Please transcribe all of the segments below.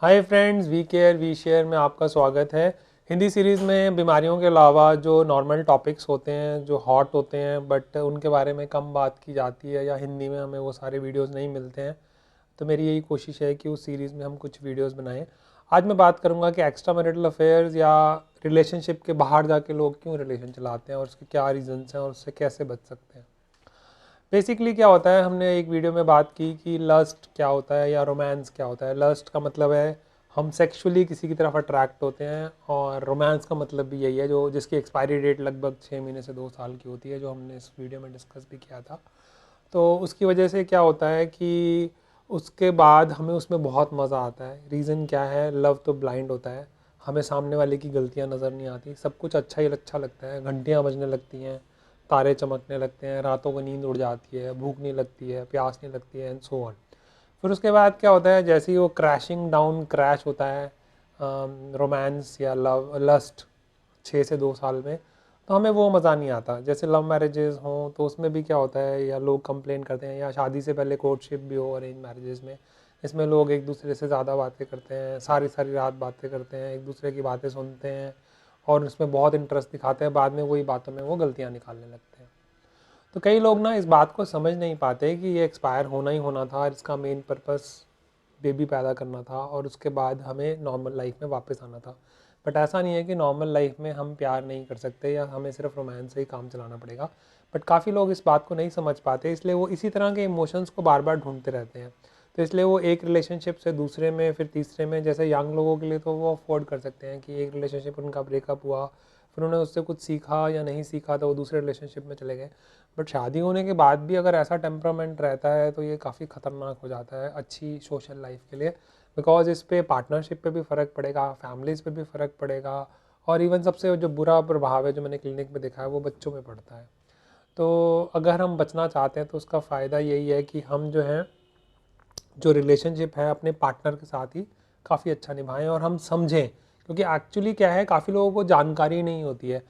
Hi friends, we care we share में आपका स्वागत है। हिंदी सीरीज़ में बीमारियों के अलावा जो नॉर्मल टॉपिक्स होते हैं, जो हॉट होते हैं बट उनके बारे में कम बात की जाती है या हिंदी में हमें वो सारे वीडियोस नहीं मिलते हैं, तो मेरी यही कोशिश है कि उस सीरीज़ में हम कुछ वीडियोस बनाएं। आज मैं बात करूंगा कि एक्स्ट्रा मैरिटल अफेयर्स या रिलेशनशिप के बाहर जाके लोग क्यों रिलेशन चलाते हैं और उसके क्या रीजंस हैं और उससे कैसे बच सकते हैं। बेसिकली क्या होता है, हमने एक वीडियो में बात की कि लस्ट क्या होता है या रोमांस क्या होता है। लस्ट का मतलब है हम सेक्सुअली किसी की तरफ अट्रैक्ट होते हैं, और रोमांस का मतलब भी यही है, जो जिसकी एक्सपायरी डेट लगभग 6 महीने से 2 साल की होती है, जो हमने इस वीडियो में डिस्कस भी किया था। तो उसकी वजह से क्या होता है कि उसके बाद हमें उसमें बहुत मज़ा आता है। रीज़न क्या है? लव तो ब्लाइंड होता है, हमें सामने वाले की गलतियाँ नज़र नहीं आती, सब कुछ अच्छा ही अच्छा लगता है, घंटियाँ बजने लगती हैं, तारे चमकने लगते हैं, रातों को नींद उड़ जाती है, भूख नहीं लगती है, प्यास नहीं लगती है, एंड सो ऑन। फिर उसके बाद क्या होता है, जैसे ही वो क्रैशिंग डाउन क्रैश होता है रोमांस या लव लस्ट 6 से 2 साल में, तो हमें वो मज़ा नहीं आता। जैसे लव मैरिजेज़ हों तो उसमें भी क्या होता है, या लोग कंप्लेन करते हैं, या शादी से पहले कोर्टशिप भी हो अरेंज मैरिजेज़ में, इसमें लोग एक दूसरे से ज़्यादा बातें करते हैं, सारी सारी रात बातें करते हैं, एक दूसरे की बातें सुनते हैं और उसमें बहुत इंटरेस्ट दिखाते हैं, बाद में वही बातों में वो गलतियाँ निकालने लगते हैं। तो कई लोग ना इस बात को समझ नहीं पाते कि ये एक्सपायर होना ही होना था, और इसका मेन पर्पस बेबी पैदा करना था और उसके बाद हमें नॉर्मल लाइफ में वापस आना था। बट ऐसा नहीं है कि नॉर्मल लाइफ में हम प्यार नहीं कर सकते या हमें सिर्फ रोमांस से ही काम चलाना पड़ेगा। बट काफ़ी लोग इस बात को नहीं समझ पाते, इसलिए वो इसी तरह के इमोशंस को बार बार ढूंढते रहते हैं। तो इसलिए वो एक रिलेशनशिप से दूसरे में, फिर तीसरे में, जैसे यंग लोगों के लिए तो वो अफोर्ड कर सकते हैं कि एक रिलेशनशिप उनका ब्रेकअप हुआ, फिर उन्होंने उससे कुछ सीखा या नहीं सीखा तो वो दूसरे रिलेशनशिप में चले गए। बट शादी होने के बाद भी अगर ऐसा टेम्परामेंट रहता है तो ये काफ़ी ख़तरनाक हो जाता है अच्छी सोशल लाइफ के लिए। बिकॉज इस पे पार्टनरशिप पे भी फ़र्क पड़ेगा, फैमिलीज़ पे भी फ़र्क पड़ेगा, और इवन सबसे जो बुरा प्रभाव है जो मैंने क्लिनिक में देखा है वो बच्चों में पड़ता है। तो अगर हम बचना चाहते हैं तो उसका फ़ायदा यही है कि हम जो है, जो रिलेशनशिप है अपने पार्टनर के साथ ही काफ़ी अच्छा निभाएं और हम समझें। क्योंकि एक्चुअली क्या है, काफ़ी लोगों को जानकारी नहीं होती है।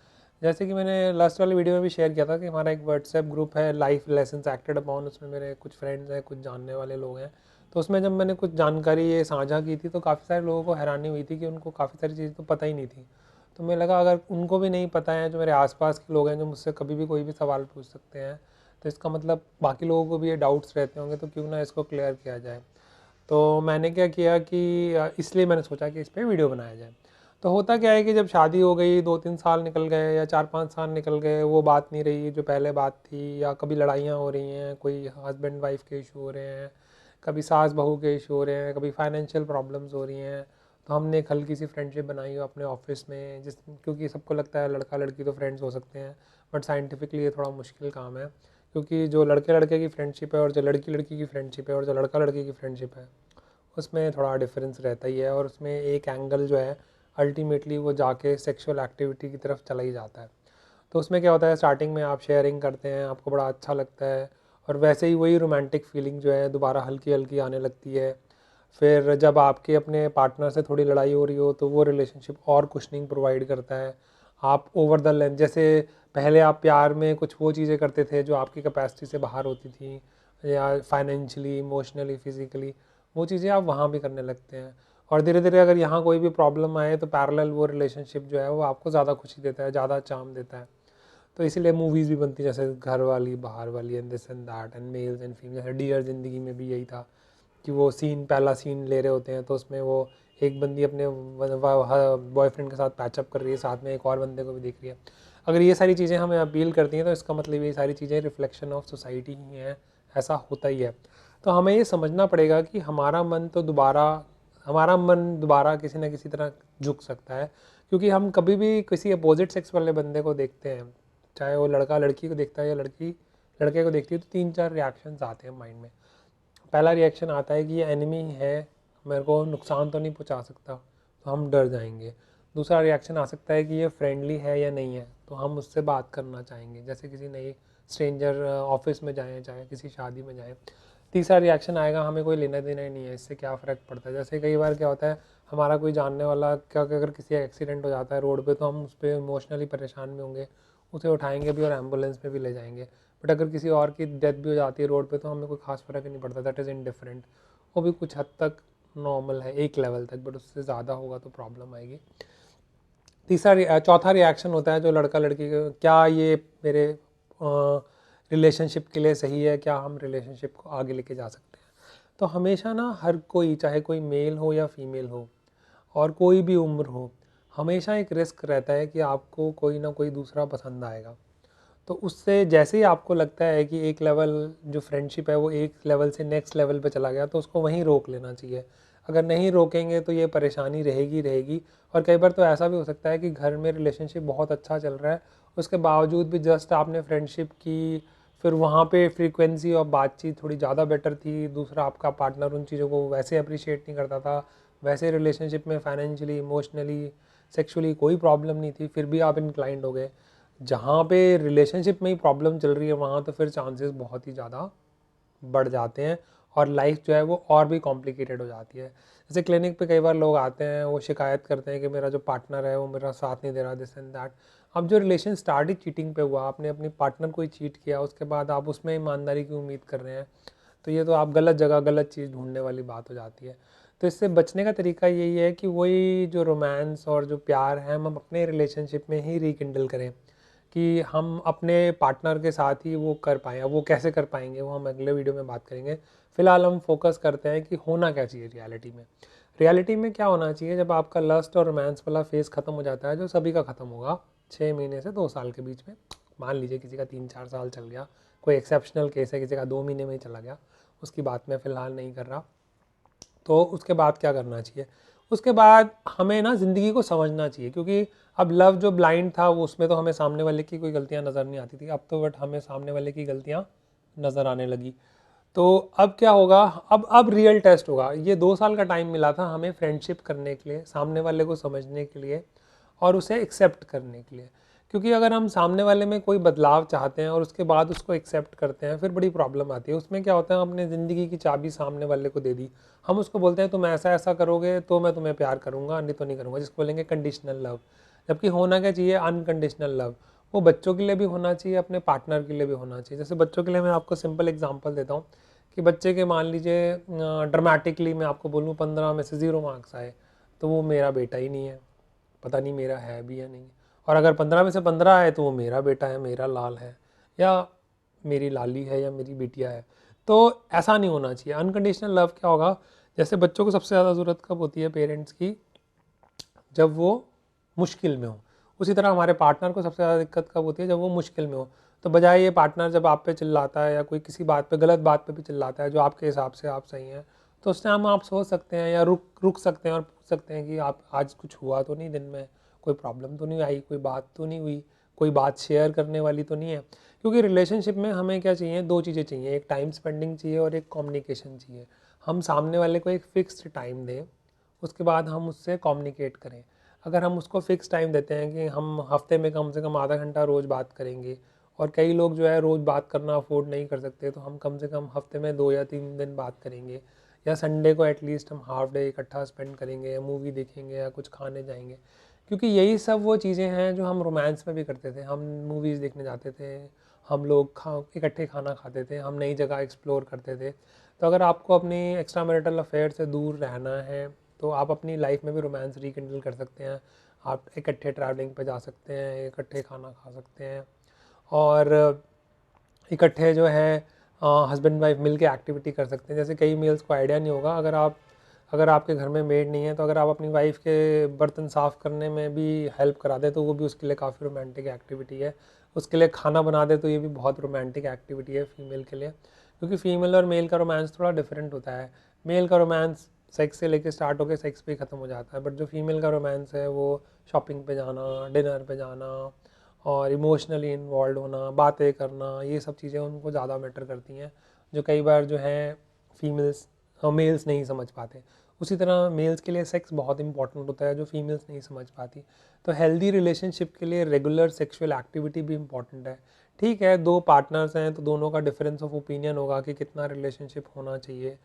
जैसे कि मैंने लास्ट वाले वीडियो में भी शेयर किया था कि हमारा एक व्हाट्सएप ग्रुप है, लाइफ लेसन्स एक्टेड अपॉन, उसमें मेरे कुछ फ्रेंड्स हैं, कुछ जानने वाले लोग हैं। तो उसमें जब मैंने कुछ जानकारी ये साझा की थी तो काफ़ी सारे लोगों को हैरानी हुई थी कि उनको काफ़ी सारी चीज़ें तो पता ही नहीं थी। तो मुझे लगा अगर उनको भी नहीं पता है, जो मेरे आसपास के लोग हैं जो मुझसे कभी भी कोई भी सवाल पूछ सकते हैं, तो इसका मतलब बाकी लोगों को भी ये डाउट्स रहते होंगे, तो क्यों ना इसको क्लियर किया जाए। तो मैंने क्या किया कि इसलिए मैंने सोचा कि इस पर वीडियो बनाया जाए। तो होता क्या है कि जब शादी हो गई, 2-3 साल निकल गए या 4-5 साल निकल गए, वो बात नहीं रही जो पहले बात थी, या कभी लड़ाइयाँ हो रही हैं, कोई हस्बैंड वाइफ के इशू हो रहे हैं, कभी सास बहू के इशू हो रहे हैं, कभी फाइनेंशियल प्रॉब्लम्स हो रही हैं। तो हमने एक हल्की सी फ्रेंडशिप बनाई हो अपने ऑफिस में, क्योंकि सबको लगता है लड़का लड़की तो फ्रेंड्स हो सकते हैं, बट साइंटिफिकली ये थोड़ा मुश्किल काम है। क्योंकि जो लड़के लड़के की फ्रेंडशिप है और जो लड़की लड़की की फ्रेंडशिप है और जो लड़का लड़की की फ्रेंडशिप है, उसमें थोड़ा डिफरेंस रहता ही है, और उसमें एक एंगल जो है अल्टीमेटली वो जाके सेक्सुअल एक्टिविटी की तरफ चला ही जाता है। तो उसमें क्या होता है, स्टार्टिंग में आप शेयरिंग करते हैं, आपको बड़ा अच्छा लगता है, और वैसे ही वही रोमांटिक फीलिंग जो है दोबारा हल्की हल्की आने लगती है। फिर जब आपके अपने पार्टनर से थोड़ी लड़ाई हो रही हो तो वो रिलेशनशिप और कुशनिंग प्रोवाइड करता है। आप ओवर द लेंथ, जैसे पहले आप प्यार में कुछ वो चीज़ें करते थे जो आपकी कैपेसिटी से बाहर होती थी, या फाइनेंशियली, इमोशनली, फिजिकली, वो चीज़ें आप वहाँ भी करने लगते हैं। और धीरे धीरे अगर यहाँ कोई भी प्रॉब्लम आए तो पैरेलल वो रिलेशनशिप जो है वो आपको ज़्यादा खुशी देता है, ज़्यादा चार्म देता है। तो इसीलिए मूवीज़ भी बनती है, जैसे घर वाली बाहर वाली, and this and that, and mails and female. जैसे डियर ज़िंदगी में भी यही था कि वो सीन, पहला सीन ले रहे होते हैं तो उसमें वो एक बंदी अपने बॉयफ्रेंड के साथ पैचअप कर रही है, साथ में एक और बंदे को भी देख रही है। अगर ये सारी चीज़ें हमें अपील करती हैं तो इसका मतलब ये सारी चीज़ें रिफ्लेक्शन ऑफ सोसाइटी ही हैं, ऐसा होता ही है। तो हमें ये समझना पड़ेगा कि हमारा मन दोबारा किसी न किसी तरह झुक सकता है। क्योंकि हम कभी भी किसी अपोजिट सेक्स वाले बंदे को देखते हैं, चाहे वो लड़का लड़की को देखता है या लड़की लड़के को देखती है, तो 3-4 रिएक्शंस आते हैं माइंड में। पहला रिएक्शन आता है कि ये एनिमी है, मेरे को नुकसान तो नहीं पहुंचा सकता, तो हम डर जाएंगे। दूसरा रिएक्शन आ सकता है कि ये फ्रेंडली है या नहीं है, तो हम उससे बात करना चाहेंगे, जैसे किसी नई स्ट्रेंजर ऑफिस में जाएँ, चाहे किसी शादी में जाएँ। तीसरा रिएक्शन आएगा, हमें कोई लेना देना ही नहीं है, इससे क्या फ़र्क पड़ता है। जैसे कई बार क्या होता है, हमारा कोई जानने वाला क्या, अगर किसी एक्सीडेंट हो जाता है रोड पे, तो हम उस पर इमोशनली परेशान भी होंगे, उसे उठाएंगे भी और एम्बुलेंस में भी ले जाएंगे। बट अगर किसी और की डेथ भी हो जाती है रोड पे तो हमें कोई खास फ़र्क ही नहीं पड़ता, दैट इज़ इनडिफरेंट। वो भी कुछ हद तक नॉर्मल है एक लेवल तक, बट उससे ज़्यादा होगा तो प्रॉब्लम आएगी। चौथा रिएक्शन होता है जो लड़का लड़की के, क्या ये मेरे रिलेशनशिप के लिए सही है, क्या हम रिलेशनशिप को आगे लेके जा सकते हैं। तो हमेशा ना हर कोई, चाहे कोई मेल हो या फीमेल हो और कोई भी उम्र हो, हमेशा एक रिस्क रहता है कि आपको कोई ना कोई दूसरा पसंद आएगा। तो उससे जैसे ही आपको लगता है कि एक लेवल जो फ्रेंडशिप है वो एक लेवल से नेक्स्ट लेवल पे चला गया, तो उसको वहीं रोक लेना चाहिए। अगर नहीं रोकेंगे तो ये परेशानी रहेगी रहेगी। और कई बार तो ऐसा भी हो सकता है कि घर में रिलेशनशिप बहुत अच्छा चल रहा है, उसके बावजूद भी जस्ट आपने फ्रेंडशिप की, फिर वहाँ पे फ्रीक्वेंसी और बातचीत थोड़ी ज़्यादा बेटर थी, दूसरा आपका पार्टनर उन चीज़ों को वैसे अप्रिशिएट नहीं करता था, वैसे रिलेशनशिप में फाइनेंशियली, इमोशनली, सेक्सुअली कोई प्रॉब्लम नहीं थी, फिर भी आप इंक्लाइंड हो गए। जहाँ पे रिलेशनशिप में ही प्रॉब्लम चल रही है वहाँ तो फिर चांसेस बहुत ही ज़्यादा बढ़ जाते हैं और लाइफ जो है वो और भी कॉम्प्लिकेटेड हो जाती है। जैसे क्लिनिक पे कई बार लोग आते हैं, वो शिकायत करते हैं कि मेरा जो पार्टनर है वो मेरा साथ नहीं दे रहा, दिस एंड दैट। अब जो रिलेशन स्टार्ट ही चीटिंग पे हुआ, आपने अपनी पार्टनर को ही चीट किया, उसके बाद आप उसमें ईमानदारी की उम्मीद कर रहे हैं, तो ये तो आप गलत जगह गलत चीज़ ढूंढने वाली बात हो जाती है। तो इससे बचने का तरीका यही है कि वही जो रोमांस और जो प्यार है हम अपने रिलेशनशिप में ही रिकिंडल करें, कि हम अपने पार्टनर के साथ ही वो कर पाएँ। अब वो कैसे कर पाएंगे वो हम अगले वीडियो में बात करेंगे। फ़िलहाल हम फोकस करते हैं कि होना क्या चाहिए रियलिटी में। रियलिटी में क्या होना चाहिए, जब आपका लस्ट और रोमांस वाला फेज़ ख़त्म हो जाता है, जो सभी का ख़त्म होगा 6 महीने से 2 साल के बीच में, मान लीजिए किसी का 3-4 साल चल गया, कोई एक्सेप्शनल केस है, किसी का 2 महीने में ही चला गया, उसकी बात मैं फ़िलहाल नहीं कर रहा। तो उसके बाद क्या करना चाहिए, उसके बाद हमें ना ज़िंदगी को समझना चाहिए, क्योंकि अब लव जो ब्लाइंड था वो उसमें तो हमें सामने वाले की कोई गलतियां नज़र नहीं आती थी, अब तो बट हमें सामने वाले की गलतियां नज़र आने लगी। तो अब क्या होगा, अब रियल टेस्ट होगा। ये 2 साल का टाइम मिला था हमें फ्रेंडशिप करने के लिए, सामने वाले को समझने के लिए और उसे एक्सेप्ट करने के लिए। क्योंकि अगर हम सामने वाले में कोई बदलाव चाहते हैं और उसके बाद उसको एक्सेप्ट करते हैं, फिर बड़ी प्रॉब्लम आती है। उसमें क्या होता है, हमने ज़िंदगी की चाबी सामने वाले को दे दी, हम उसको बोलते हैं तुम ऐसा ऐसा करोगे तो मैं तुम्हें प्यार करूँगा, नहीं तो नहीं करूँगा, जिसको बोलेंगे कंडीशनल लव। जबकि होना क्या चाहिए, अनकंडीशनल लव। वो बच्चों के लिए भी होना चाहिए, अपने पार्टनर के लिए भी होना चाहिए। जैसे बच्चों के लिए मैं आपको सिंपल एग्जांपल देता हूँ कि बच्चे के मान लीजिए ड्रामेटिकली मैं आपको बोलूँ 15 में से 0 मार्क्स आए, तो वो मेरा बेटा ही नहीं है, पता नहीं मेरा है भी या नहीं। और अगर 15 में से 15 आए तो वो मेरा बेटा है, मेरा लाल है, या मेरी लाली है, या मेरी बिटिया है। तो ऐसा नहीं होना चाहिए। अनकंडीशनल लव क्या होगा, जैसे बच्चों को सबसे ज़्यादा ज़रूरत कब होती है पेरेंट्स की, जब वो मुश्किल में हो, उसी तरह हमारे पार्टनर को सबसे ज़्यादा दिक्कत कब होती है, जब वो मुश्किल में हो। तो बजाय ये पार्टनर जब आप पे चिल्लाता है या कोई किसी बात पे, गलत बात पे भी चिल्लाता है जो आपके हिसाब से आप सही हैं, तो उस टाइम आप सोच सकते हैं या रुक सकते हैं और पूछ सकते हैं कि आप आज कुछ हुआ तो नहीं, दिन में कोई प्रॉब्लम तो नहीं आई, कोई बात तो नहीं हुई, कोई बात शेयर करने वाली तो नहीं है। क्योंकि रिलेशनशिप में हमें क्या चाहिए, 2 चीज़ें चाहिए, एक टाइम स्पेंडिंग चाहिए और एक कम्युनिकेशन चाहिए। हम सामने वाले को एक फिक्स्ड टाइम दें, उसके बाद हम उससे कम्युनिकेट करें। अगर हम उसको फ़िक्स टाइम देते हैं कि हम हफ्ते में कम से कम आधा घंटा रोज़ बात करेंगे, और कई लोग जो है रोज़ बात करना अफोर्ड नहीं कर सकते, तो हम कम से कम हफ्ते में 2 या 3 दिन बात करेंगे, या संडे को एटलीस्ट हम हाफ डे इकट्ठा स्पेंड करेंगे, या मूवी देखेंगे या कुछ खाने जाएंगे। क्योंकि यही सब वो चीज़ें हैं जो हम रोमांस में भी करते थे। हम मूवीज़ देखने जाते थे, हम लोग इकट्ठे खाना खाते थे, हम नई जगह एक्सप्लोर करते थे। तो अगर आपको अपनी एक्स्ट्रा मैरिटल अफेयर से दूर रहना है, तो आप अपनी लाइफ में भी रोमांस रिकिंडल कर सकते हैं। आप इकट्ठे ट्रैवलिंग पे जा सकते हैं, इकट्ठे खाना खा सकते हैं, और इकट्ठे जो है हस्बैंड वाइफ मिल के एक्टिविटी कर सकते हैं। जैसे कई मेल्स को आइडिया नहीं होगा, अगर आपके घर में मेड नहीं है, तो अगर आप अपनी वाइफ के बर्तन साफ़ करने में भी हेल्प करा दे तो वो भी उसके लिए काफ़ी रोमांटिक एक्टिविटी है। उसके लिए खाना बना दे तो ये भी बहुत रोमांटिक एक्टिविटी है फीमेल के लिए। क्योंकि फीमेल और मेल का रोमांस थोड़ा डिफरेंट होता है। मेल का रोमांस सेक्स से लेके स्टार्ट होकर सेक्स पे ख़त्म हो जाता है, बट जो फीमेल का रोमांस है वो शॉपिंग पे जाना, डिनर पे जाना, और इमोशनली इन्वॉल्व होना, बातें करना, ये सब चीज़ें उनको ज़्यादा मैटर करती हैं, जो कई बार जो है फीमेल्स मेल्स नहीं समझ पाते। उसी तरह मेल्स के लिए सेक्स बहुत इंपॉर्टेंट होता है, जो फीमेल्स नहीं समझ पाती। तो हेल्दी रिलेशनशिप के लिए रेगुलर सेक्सुअल एक्टिविटी भी इंपॉर्टेंट है। ठीक है, 2 पार्टनर्स हैं तो दोनों का डिफरेंस ऑफ ओपिनियन होगा कि कितना रिलेशनशिप होना चाहिए,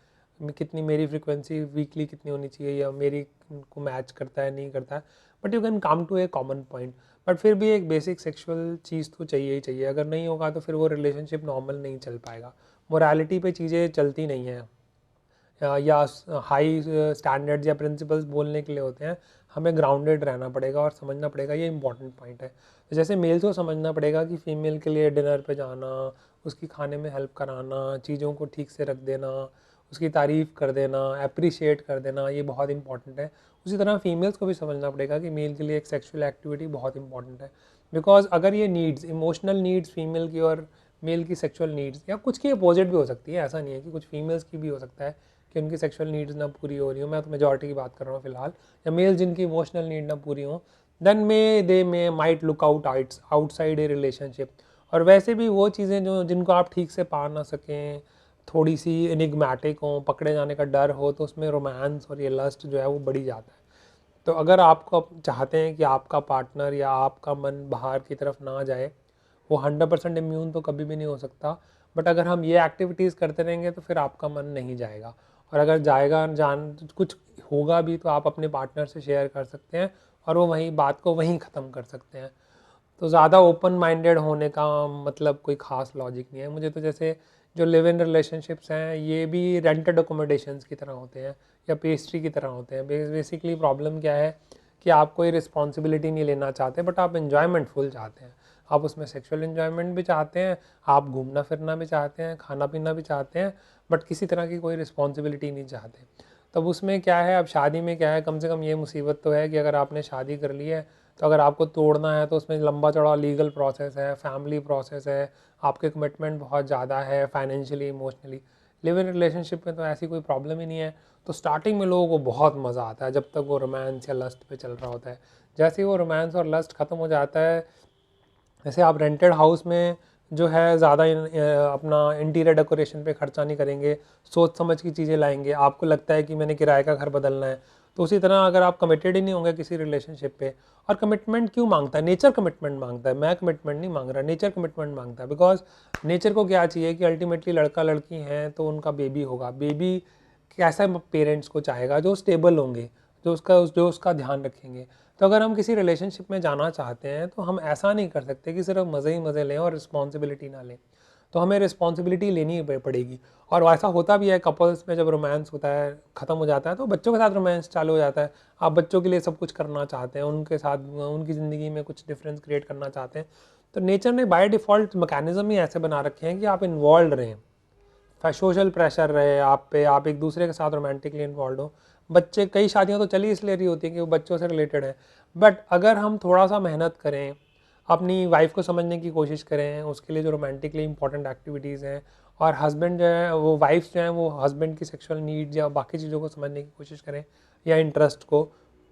कितनी मेरी फ्रीक्वेंसी वीकली कितनी होनी चाहिए, या मेरी को मैच करता है नहीं करता है, but you can come to a common point. But फिर भी एक बेसिक सेक्सुअल चीज़ तो चाहिए ही चाहिए। अगर नहीं होगा तो फिर वो रिलेशनशिप नॉर्मल नहीं चल पाएगा। मोरालिटी पे चीज़ें चलती नहीं हैं। या हाई स्टैंडर्ड्स या प्रिंसिपल्स बोलने के लिए होते हैं, हमें ग्राउंडेड रहना पड़ेगा और समझना पड़ेगा, ये इंपॉर्टेंट पॉइंट है। तो जैसे मेल्स को समझना पड़ेगा कि फ़ीमेल के लिए डिनर पे जाना, उसकी खाने में हेल्प कराना, चीज़ों को ठीक से रख देना, उसकी तारीफ़ कर देना, अप्रिशिएट कर देना, ये बहुत इंपॉर्टेंट है। उसी तरह फीमेल्स को भी समझना पड़ेगा कि मेल के लिए एक सेक्सुअल एक्टिविटी बहुत इंपॉर्टेंट है। बिकॉज अगर ये नीड्स, इमोशनल नीड्स फीमेल की और मेल की सेक्सुअल नीड्स, या कुछ की अपोजिट भी हो सकती है, ऐसा नहीं है कि कुछ फीमेल्स की भी हो सकता है कि उनकी सेक्सुअल नीड्स ना पूरी हो रही हो, मैं तो मेजॉरिटी की बात कर रहा हूँ फिलहाल, या मेल जिनकी इमोशनल नीड ना पूरी हो, then they may might look outside a relationship. और वैसे भी वो चीज़ें जो जिनको आप ठीक से पा ना सकें, थोड़ी सी एनिग्मेटिक हो, पकड़े जाने का डर हो, तो उसमें रोमांस और ये लस्ट जो है वो बढ़ी जाता है। तो अगर आपको चाहते हैं कि आपका पार्टनर या आपका मन बाहर की तरफ ना जाए, वो 100% इम्यून तो कभी भी नहीं हो सकता, बट अगर हम ये एक्टिविटीज़ करते रहेंगे तो फिर आपका मन नहीं जाएगा। और अगर जाएगा, कुछ होगा भी तो आप अपने पार्टनर से शेयर कर सकते हैं और वो वहीं बात को वहीं ख़त्म कर सकते हैं। तो ज़्यादा ओपन माइंडेड होने का मतलब कोई ख़ास लॉजिक नहीं है। मुझे तो जैसे जो लिव इन रिलेशनशिप्स हैं ये भी रेंटेड अकोमोडेशंस की तरह होते हैं या पेस्ट्री की तरह होते हैं। बेसिकली प्रॉब्लम क्या है कि आप कोई रिस्पॉन्सिबिलिटी नहीं लेना चाहते, बट आप इन्जॉयमेंट फुल चाहते हैं। आप उसमें सेक्सुअल इन्जॉयमेंट भी चाहते हैं, आप घूमना फिरना भी चाहते हैं, खाना पीना भी चाहते हैं, बट किसी तरह की कोई रिस्पॉन्सिबिलिटी नहीं चाहते। तब उसमें क्या है, अब शादी में क्या है, कम से कम ये मुसीबत तो है कि अगर आपने शादी कर ली है तो अगर आपको तोड़ना है तो उसमें लंबा चौड़ा लीगल प्रोसेस है, फैमिली प्रोसेस है, आपके कमिटमेंट बहुत ज़्यादा है financially, emotionally. Live in relationship में तो ऐसी कोई प्रॉब्लम ही नहीं है। तो स्टार्टिंग में लोगों को बहुत मज़ा आता है जब तक वो रोमांस या लस्ट पे चल रहा होता है। जैसे ही वो रोमांस और लस्ट ख़त्म हो जाता है, जैसे आप रेंटेड हाउस में जो है ज़्यादा अपना इंटीरियर डेकोरेशन पे खर्चा नहीं करेंगे, सोच समझ की चीज़ें लाएंगे, आपको लगता है कि मैंने किराए का घर बदलना है। तो उसी तरह अगर आप कमिटेड ही नहीं होंगे किसी रिलेशनशिप पे, और कमिटमेंट क्यों मांगता है, नेचर कमिटमेंट मांगता है, मैं कमिटमेंट नहीं मांग रहा, नेचर कमिटमेंट मांगता है। बिकॉज नेचर को क्या चाहिए कि अल्टीमेटली लड़का लड़की हैं तो उनका बेबी होगा। बेबी कैसा पेरेंट्स को चाहेगा, जो स्टेबल होंगे, जो उसका ध्यान रखेंगे। तो अगर हम किसी रिलेशनशिप में जाना चाहते हैं तो हम ऐसा नहीं कर सकते कि सिर्फ मज़े ही मज़े लें और रिस्पॉन्सिबिलिटी ना लें। तो हमें रिस्पॉन्सिबिलिटी लेनी पड़ेगी। और ऐसा होता भी है कपल्स में, जब रोमांस होता है, ख़त्म हो जाता है, तो बच्चों के साथ रोमांस चालू हो जाता है। आप बच्चों के लिए सब कुछ करना चाहते हैं, उनके साथ उनकी ज़िंदगी में कुछ डिफरेंस क्रिएट करना चाहते हैं। तो नेचर ने बाय डिफ़ॉल्ट मैकेनिज़्म ही ऐसे बना रखे हैं कि आप इन्वॉल्व रहें, सोशल प्रेशर रहे आप पे, आप एक दूसरे के साथ रोमांटिकली इन्वॉल्व हो। बच्चे, कई शादियां तो चली इसलिए रही होती हैं कि वो बच्चों से रिलेटेड है। बट अगर हम थोड़ा सा मेहनत करें, अपनी वाइफ को समझने की कोशिश करें, उसके लिए जो रोमांटिकली इंपॉर्टेंट एक्टिविटीज़ हैं, और हस्बैंड जो है वो, वाइफ्स जो हैं वो हस्बैंड की सेक्सुअल नीड्स या बाकी चीज़ों को समझने की कोशिश करें, या इंटरेस्ट को,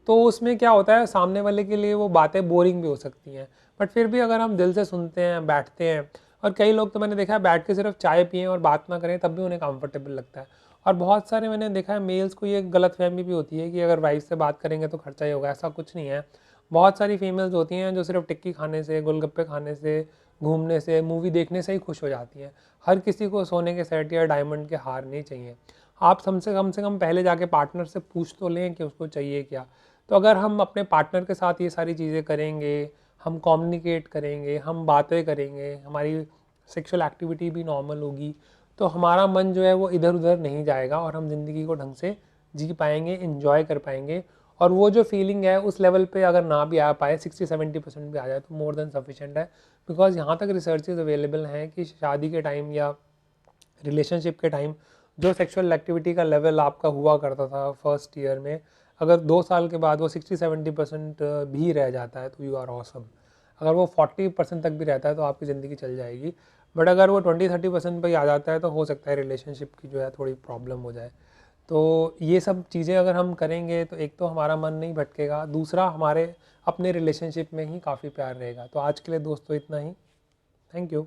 तो उसमें क्या होता है, सामने वाले के लिए वो बातें बोरिंग भी हो सकती हैं, बट फिर भी अगर हम दिल से सुनते हैं, बैठते हैं, और कई लोग तो मैंने देखा है बैठ के सिर्फ चाय पिएं और बात ना करें तब भी उन्हें कंफर्टेबल लगता है। और बहुत सारे मैंने देखा है मेल्स को ये गलतफहमी भी होती है कि अगर वाइफ से बात करेंगे तो खर्चा ही होगा। ऐसा कुछ नहीं है। बहुत सारी फीमेल्स होती हैं जो सिर्फ टिक्की खाने से, गोलगप्पे खाने से, घूमने से, मूवी देखने से ही खुश हो जाती हैं। हर किसी को सोने के सेट या डायमंड के हार नहीं चाहिए। आप कम से कम पहले जाके पार्टनर से पूछ तो लें कि उसको चाहिए क्या। तो अगर हम अपने पार्टनर के साथ ये सारी चीज़ें करेंगे, हम कम्युनिकेट करेंगे, हम बातें करेंगे, हमारी सेक्सुअल एक्टिविटी भी नॉर्मल होगी, तो हमारा मन जो है वो इधर उधर नहीं जाएगा और हम ज़िंदगी को ढंग से जी पाएंगे, इंजॉय कर पाएंगे। और वो जो फीलिंग है उस लेवल पे अगर ना भी आ पाए, 60-70% भी आ जाए तो मोर देन सफिशेंट है। बिकॉज यहाँ तक रिसर्चेज अवेलेबल हैं कि शादी के टाइम या रिलेशनशिप के टाइम जो सेक्सुअल एक्टिविटी का लेवल आपका हुआ करता था फर्स्ट ईयर में, अगर 2 साल के बाद वो 60-70% भी रह जाता है तो यू आर ऑसम। अगर वो 40% तक भी रहता है तो आपकी ज़िंदगी चल जाएगी। बट अगर वो 20-30% पर ही आ जाता है तो हो सकता है रिलेशनशिप की जो है थोड़ी प्रॉब्लम हो जाए। तो ये सब चीज़ें अगर हम करेंगे तो एक तो हमारा मन नहीं भटकेगा, दूसरा हमारे अपने रिलेशनशिप में ही काफ़ी प्यार रहेगा। तो आज के लिए दोस्तों इतना ही। Thank you.